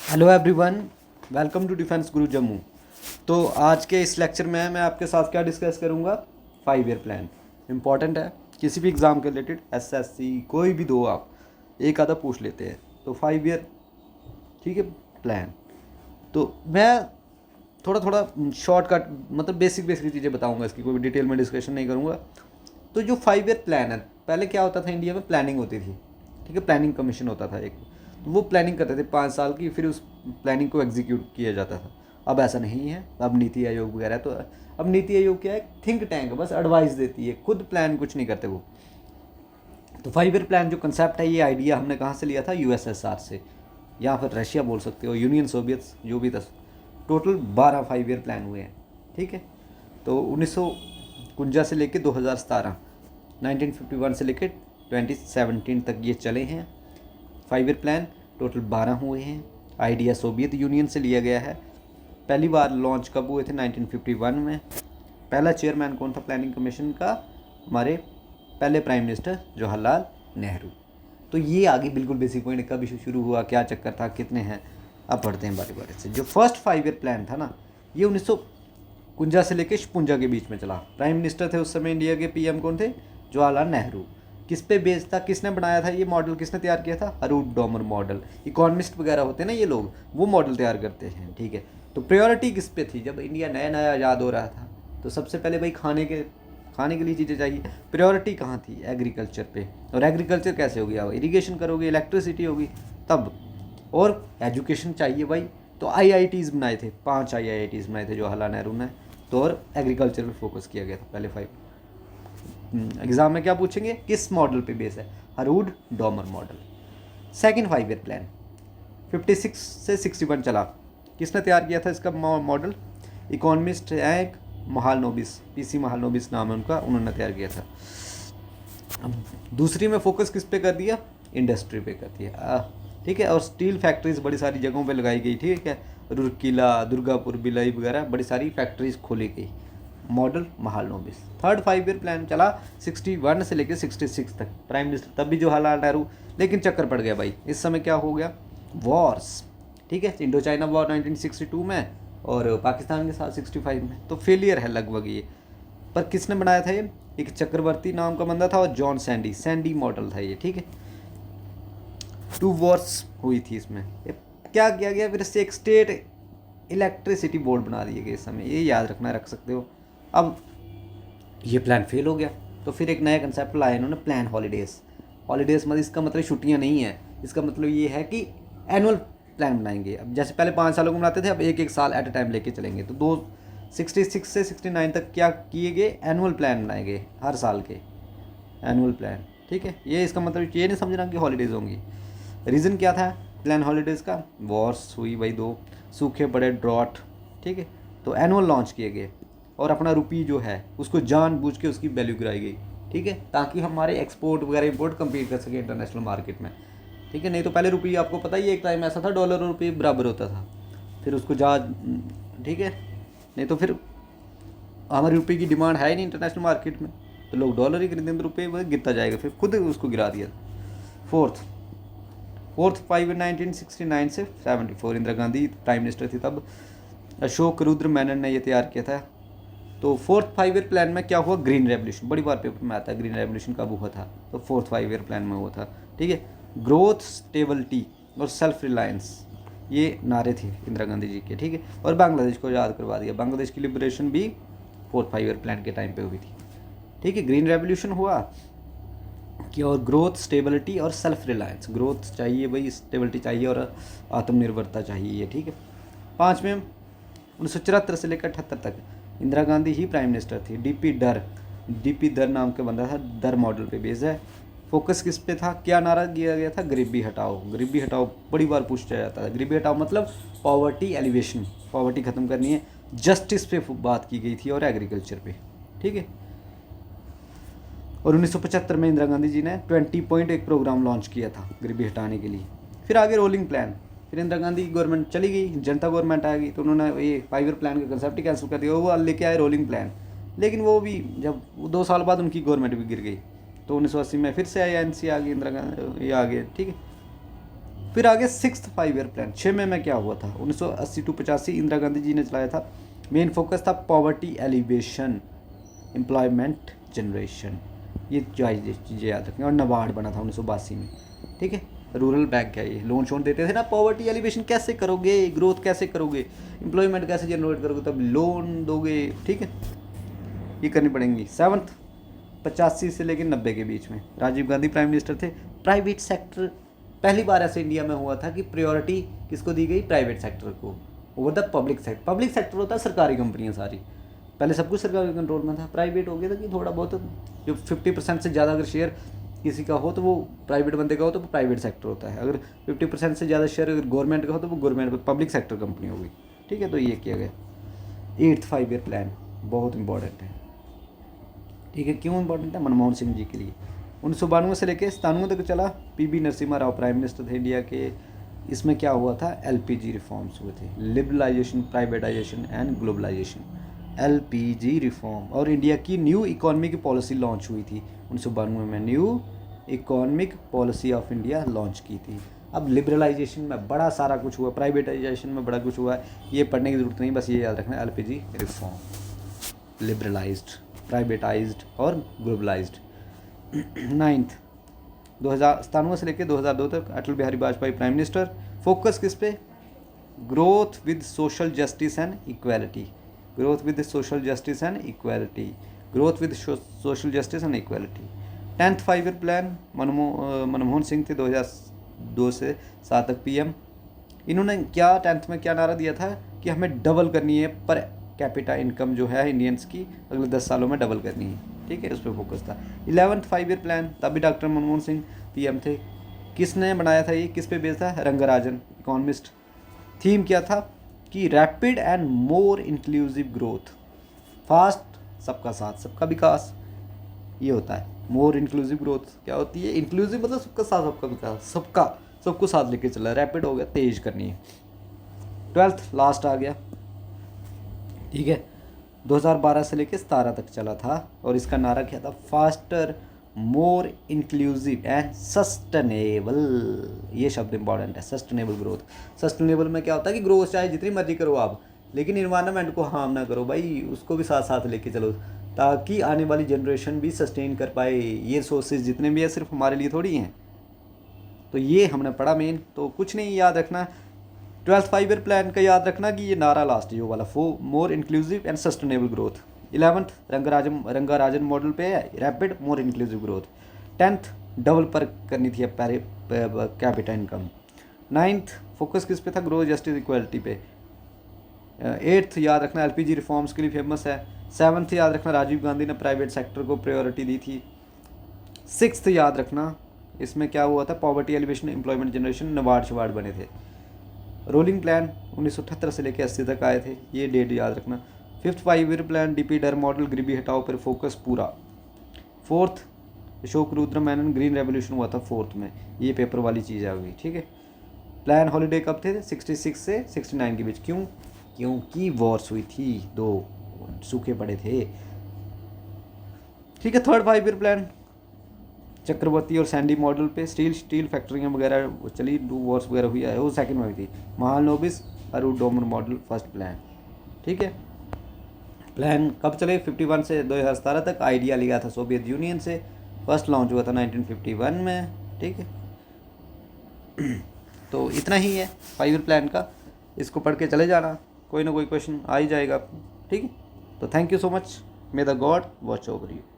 Hello everyone, welcome to defence Guru Jammu. तो आज के इस लेक्चर में मैं आपके साथ क्या डिस्कस करूंगा। 5 ईयर प्लान इम्पॉर्टेंट है, किसी भी एग्ज़ाम के रिलेटेड, एसएससी कोई भी दो आप एक आधा पूछ लेते हैं। तो 5 ईयर, ठीक है, प्लान। तो मैं थोड़ा थोड़ा शॉर्टकट मतलब बेसिक बेसिक चीज़ें बताऊंगा, इसकी कोई डिटेल में डिस्कशन नहीं करूंगा। तो जो 5 ईयर प्लान है, पहले क्या होता था, इंडिया में प्लानिंग होती थी, ठीक है, प्लानिंग कमीशन होता था एक। तो वो प्लानिंग करते थे 5 साल की, फिर उस प्लानिंग को एग्जीक्यूट किया जाता था। अब ऐसा नहीं है, अब नीति आयोग वगैरह। तो अब नीति आयोग क्या है, थिंक टैंक, बस एडवाइस देती है, खुद प्लान कुछ नहीं करते वो। तो 5 ईयर प्लान जो कंसेप्ट है, ये आइडिया हमने कहाँ से लिया था, यूएसएसआर से, या फिर रशिया बोल सकते हो, यूनियन सोवियत, जो भी था। टोटल 12 5 ईयर प्लान हुए हैं, ठीक है। तो 1951 से लेकर 2017, 1951 से लेकर 2017 तक ये चले हैं 5 ईयर प्लान। टोटल 12 हुए हैं। आइडिया सोवियत यूनियन से लिया गया है। पहली बार लॉन्च कब हुए थे, 1951 में। पहला चेयरमैन कौन था प्लानिंग कमीशन का, हमारे पहले प्राइम मिनिस्टर जवाहरलाल नेहरू। तो ये आगे बिल्कुल बेसिक पॉइंट, कब इशू शुरू हुआ, क्या चक्कर था, कितने हैं, अब पढ़ते हैं बारी बारी से। जो फर्स्ट 5 ईयर प्लान था ना, ये 1951 से लेकर 56 के बीच में चला। प्राइम मिनिस्टर थे उस समय इंडिया के, पीएम कौन थे, जवाहरलाल नेहरू। किस पे बेस्ड था, किसने बनाया था ये मॉडल, किसने तैयार किया था, अरूट डोमर मॉडल। इकोनॉमिस्ट वगैरह होते हैं ना ये लोग, वो मॉडल तैयार करते हैं, ठीक है। तो प्रायोरिटी किस पे थी, जब इंडिया नया नया आज़ाद हो रहा था, तो सबसे पहले भाई खाने के लिए चीज़ें चाहिए। प्रायोरिटी कहाँ थी, एग्रीकल्चर पे। और एग्रीकल्चर कैसे हो गया, इरीगेशन करोगे, इलेक्ट्रिसिटी होगी तब। और एजुकेशन चाहिए भाई, तो आईआईटीज़ बनाए थे, 5 आईआईटीज़ बनाए थे जवाहरलाल नेहरू ने। तो और एग्रीकल्चर पे फोकस किया गया था पहले 5। एग्जाम में क्या पूछेंगे, किस मॉडल पे बेस है, Harrod Domar model. Second 5 year plan 56 से 61 चला। किसने तैयार किया था इसका मॉडल, इकोनॉमिस्ट है एक, महालनोबिस, पीसी महालनोबिस नाम है उनका, उन्होंने तैयार किया था। अब दूसरी में फोकस किस पे कर दिया, इंडस्ट्री पे कर दिया, ठीक है। और स्टील फैक्ट्रीज बड़ी सारी जगहों पे लगाई गई, ठीक है। रुरकीला, दुर्गापुर, भिलाई वगैरह बड़ी सारी फैक्ट्रीज खोली गई। Model Mahalanobis. Third 5 year plan चला 61 से लेकर 66 तक। प्राइम मिनिस्टर तब भी जवाहरलाल नेहरू, लेकिन चक्कर पड़ गया भाई, इस समय क्या हो गया, वॉर्स, ठीक है। इंडो चाइना वॉर 1962 में, और पाकिस्तान के साथ 65 में। तो फेलियर है लगभग ये। पर किसने बनाया था ये, एक चक्रवर्ती नाम का बंदा था, और जॉन सैंडी मॉडल था ये, ठीक है। 2 वॉर्स हुई थी इसमें। क्या किया गया फिर से, एक स्टेट इलेक्ट्रिसिटी बोर्ड बना दिए गए इस समय, ये याद रखना, रख सकते हो। अब ये प्लान फेल हो गया, तो फिर एक नया कंसेप्ट लाया इन्होंने, प्लान हॉलीडेज़। हॉलीडेज़ मतलब इसका मतलब छुट्टियां नहीं है, इसका मतलब ये है कि एनुअल प्लान बनाएंगे। अब जैसे पहले 5 सालों को बनाते थे, अब एक एक साल एट अ टाइम लेके चलेंगे। तो 66 से 69 तक क्या किए गए, एनुअल प्लान बनाए गए, हर साल के एनुअल प्लान, ठीक है। ये इसका मतलब ये नहीं समझना कि हॉलीडेज़ होंगी। रीज़न क्या था प्लान हॉलीडेज़ का, वॉर्स हुई भाई 2, सूखे पड़े, ड्रॉट, ठीक है। तो एनुअल लॉन्च किए गए, और अपना रुपी जो है उसको जानबूझ के उसकी वैल्यू गिराई गई, ठीक है, ताकि हमारे एक्सपोर्ट वगैरह इंपोर्ट कम्पीट कर सके इंटरनेशनल मार्केट में, ठीक है। नहीं तो पहले रुपये, आपको पता ही है, एक टाइम ऐसा था डॉलर और रुपये बराबर होता था, फिर उसको ठीक है। नहीं तो फिर हमारे रुपये की डिमांड है ही नहीं इंटरनेशनल मार्केट में, तो लोग डॉलर ही खरीदेंगे, तो रुपये गिरता जाएगा, फिर खुद उसको गिरा दिया। फोर्थ 5 1969 से 74, इंदिरा गांधी प्राइम मिनिस्टर थी तब, अशोक रुद्र मेनन ने यह तैयार किया था। तो फोर्थ 5 ईयर प्लान में क्या हुआ, ग्रीन रेवोल्यूशन, बड़ी बार पेपर में आता है ग्रीन रेवोल्यूशन कब हुआ था, तो फोर्थ 5 ईयर प्लान में हुआ था, ठीक है। ग्रोथ, स्टेबिलिटी और सेल्फ रिलायंस, ये नारे थे इंदिरा गांधी जी के, ठीक है। और बांग्लादेश को याद करवा दिया, बांग्लादेश की लिबरेशन भी फोर्थ 5 ईयर प्लान के टाइम पे हुई थी, ठीक है। ग्रीन रेवोल्यूशन हुआ कि, और ग्रोथ, स्टेबिलिटी और सेल्फ रिलायंस, ग्रोथ चाहिए भाई, स्टेबिलिटी चाहिए, और आत्मनिर्भरता चाहिए, ठीक है। 5 में 1974 से लेकर 78 तक इंदिरा गांधी ही प्राइम मिनिस्टर थी। डीपी डर नाम का बंदा था, डर मॉडल पे बेस है। फोकस किस पे था, क्या नारा दिया गया था, गरीबी हटाओ। गरीबी हटाओ बड़ी बार पूछा जाता था, गरीबी हटाओ मतलब पॉवर्टी एलिवेशन, पॉवर्टी ख़त्म करनी है। जस्टिस पे बात की गई थी, और एग्रीकल्चर पे, ठीक है। और 1975 में इंदिरा गांधी जी ने 20 पॉइंट एक प्रोग्राम लॉन्च किया था गरीबी हटाने के लिए। फिर आगे रोलिंग प्लान, फिर इंदिरा गांधी की गवर्नमेंट चली गई, जनता गवर्नमेंट आ गई, तो उन्होंने ये 5 ईयर प्लान का कंसेप्ट ही कैंसिल कर दिया, वो लेके आए रोलिंग प्लान। लेकिन वो भी जब 2 साल बाद उनकी गवर्नमेंट भी गिर गई, तो 1980 में फिर से INC आ गई, इंदिरा गांधी ये आ गए, ठीक है। फिर आगे 6th 5 ईयर प्लान 6 में क्या हुआ था 1980 टू 85 इंदिरा गांधी जी ने चलाया था। मेन फोकस था पॉवर्टी एलिवेशन, एम्प्लॉयमेंट जनरेशन, ये चीज़ें याद रखें। और नबार्ड बना था 1982 में, ठीक है। रूरल बैंक है ये, लोन शोन देते थे ना। पॉवर्टी एलिवेशन कैसे करोगे, ग्रोथ कैसे करोगे, एम्प्लॉयमेंट कैसे जनरेट करोगे, तब लोन दोगे, ठीक है। ये करनी पड़ेंगी। 7th 85 से लेकर 90 के बीच में राजीव गांधी प्राइम मिनिस्टर थे। प्राइवेट सेक्टर पहली बार ऐसे इंडिया में हुआ था कि प्रायोरिटी किसको दी गई, प्राइवेट सेक्टर को over the public sector. Public sector होता है सरकारी कंपनियां सारी, पहले सब कुछ सरकारी कंट्रोल में था। प्राइवेट हो गया था कि थोड़ा बहुत जो 50% से ज़्यादा अगर शेयर किसी का हो तो वो प्राइवेट बंदे का हो तो वो प्राइवेट सेक्टर होता है। अगर 50% से ज़्यादा शेयर अगर गवर्नमेंट का हो तो वो गवर्नमेंट पब्लिक सेक्टर कंपनी होगी, ठीक है। तो ये किया गया। 8th 5 ईयर प्लान बहुत इंपॉर्टेंट है, ठीक है। क्यों इंपॉर्टेंट है, मनमोहन सिंह जी के लिए। 1992 से लेकर 97 तक चला। P V Narasimha Rao prime minister थे इंडिया के। इसमें क्या हुआ था, एलपीजी रिफॉर्म्स हुए थे, liberalisation, privatisation and globalisation, LPG reform. और इंडिया की न्यू इकोनॉमिक पॉलिसी लॉन्च हुई थी 1992 में। New economic policy of India launch की थी। अब लिबरलाइजेशन में बड़ा सारा कुछ हुआ, प्राइवेटाइजेशन में बड़ा कुछ हुआ है, ये पढ़ने की जरूरत नहीं, बस ये याद रखना, एलपीजी रिफॉर्म, लिबरलाइज्ड, प्राइवेटाइज्ड और ग्लोबलाइज्ड। 9th 2097 से लेकर 2002 तक Atal Bihari Vajpayee prime minister. Focus किस पे, growth with social justice and equality, growth with social justice and equality, growth with social justice and equality. 10th 5 year plan Manmohan Singh थे 2002 से 7 तक पीएम। इन्होंने क्या 10th में क्या नारा दिया था कि हमें डबल करनी है पर कैपिटा इनकम जो है इंडियंस की, अगले 10 सालों में डबल करनी है, ठीक है। उस पर फोकस था। 11th 5 ईयर प्लान, तभी डॉक्टर मनमोहन सिंह पीएम थे। किसने बनाया था ये, किस पे बेस्ड था, रंगराजन इकोनॉमिस्ट। थीम क्या था कि rapid and more inclusive growth, fast सबका साथ सबका विकास, ये होता है। मोर इंक्लूसिव ग्रोथ क्या होती है, इंक्लूसिव मतलब सबका साथ सबका विकास, सबको साथ लेके चला। रैपिड हो गया, तेज करनी है। 12th लास्ट आ गया, ठीक है। 2012 से लेकर 17 तक चला था और इसका नारा क्या था, faster more inclusive and sustainable. ये शब्द इंपॉर्टेंट है, सस्टेनेबल ग्रोथ। सस्टेनेबल में क्या होता है कि ग्रोथ चाहे जितनी मर्जी करो आप, लेकिन इन्वायरमेंट को हार्म ना करो भाई, उसको भी साथ साथ लेके चलो ताकि आने वाली जनरेशन भी सस्टेन कर पाए। ये रिसोर्सेज जितने भी है सिर्फ हमारे लिए थोड़ी हैं। तो ये हमने पढ़ा मेन, तो कुछ नहीं याद रखना। 12th 5 ईयर प्लान का याद रखना कि ये नारा लास्ट है, ये वाला, more inclusive and sustainable growth. 11th Rangarajan model पे है, rapid more inclusive growth. 10th double पर करनी थी कैपिटा इनकम। 9th फोकस किस पे था, ग्रोथ जस्टिस इक्वालिटी पे। 8th याद रखना एलपीजी रिफॉर्म्स के लिए फेमस है। 7th याद रखना राजीव गांधी ने प्राइवेट सेक्टर को प्रायोरिटी दी थी। 6th याद रखना इसमें क्या हुआ था, poverty alleviation, employment generation, NABARD शबार्ड बने थे। रोलिंग प्लान 1978 से लेकर 80 तक आए थे, ये डेट याद रखना। 5th 5 ईयर प्लान डीपी डर मॉडल, गरीबी हटाओ पर फोकस पूरा। 4th Ashok Rudra Menon green revolution हुआ था 4th में, ये पेपर वाली चीज़ आ गई, ठीक है। प्लान हॉलीडे कब थे, 66 से 69 के बीच। क्यों, क्योंकि वॉर्स हुई थी, 2 सूखे पड़े थे, ठीक है। 3rd 5 ईयर प्लान चक्रवर्ती और सैंडी मॉडल पे, स्टील फैक्ट्रियाँ वगैरह चली, 2 वॉर्स वगैरह हुई है, वो सेकंड में हुई थी। महालनोबिस और डोमर मॉडल फर्स्ट प्लान, ठीक है। प्लान कब चले, 51 से 2017 तक। आइडिया लिया था सोवियत यूनियन से, फर्स्ट लॉन्च हुआ था 1951 में, ठीक है। तो इतना ही है 5 ईयर प्लान का, इसको पढ़ के चले जाना, कोई ना कोई क्वेश्चन आ ही जाएगा आपको, ठीक है। तो thank you so much, may the God watch over you.